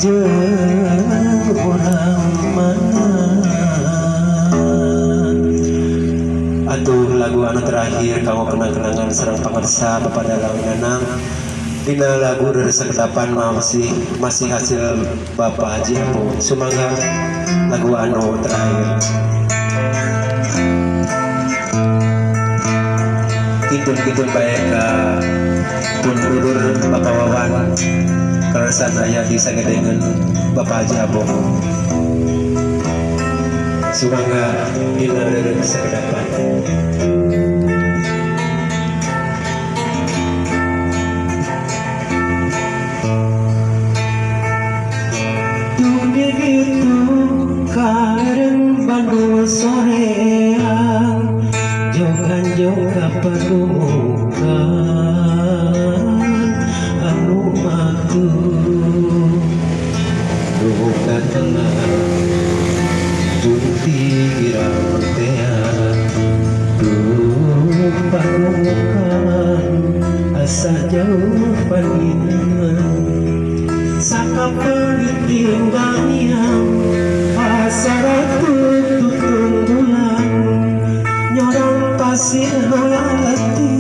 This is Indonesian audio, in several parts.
jeung urang mana. Atuh lagu anu terakhir kanggo kenang-kenangan sareng pangarsa Bapak Dalang Nanang. Dina lagu dari sekedapan masih hasil Bapak Haji Abu. Sumangga lagu anu terakhir. Kidun-kidun bae ka pun udur Bapak Wawan karasan aya di sagedengeun Bapak Haji Abu. Sumangga dina dari sekedapan. Karen Bandung soreang jogan-jog kapadukan anu matur duka tenang junti girang tea padukan asa jauh paningan sakapeulit tinggalnya pasaratu tutunggulan nyorong pasir hati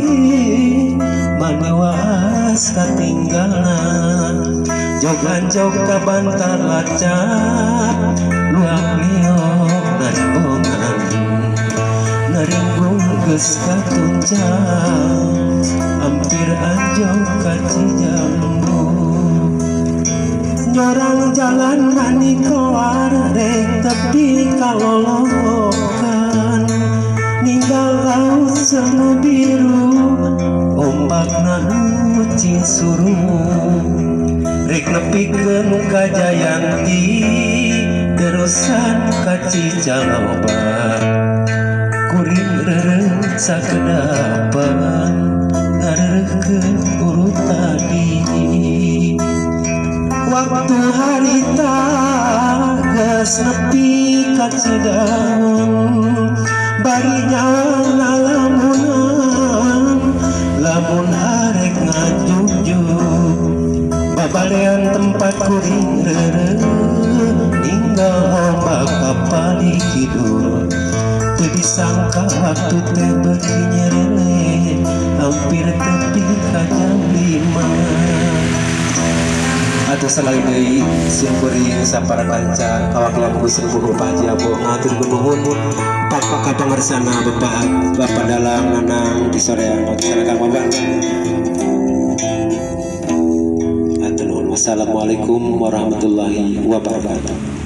manewas katinggalan jogan-jog ka bantar lacat luak liok naringongan naringgung geus katunjang hampir anjog ka Cijambu nyorang jalan mani keluar rek tepi kalolokan ninggal laut semu biru ombak nanu cisuruh rek nepikeun ka Jayanti terusan ka Cicalengba kuring reureuh sakedapan ngareukeun urut tadi. Waktu harita geus nepi ka Cidahu bari nyana lamun arek ngajugjug babalean tempat kuring reureuh ninggal ombak kapali kidul teu disangka waktu teh beuki nyerele hampir tepi ka jam 5. Atuh selain deui simkuring sapara kanca kawak lagu simkuring Pak Haji Abu ngatur nuhun ka pangarsana Bapak Dalang Nanang di soreang masyarakat Wawan. Atur nuhun. Wassalamualaikum warahmatullahi wabarakatuh.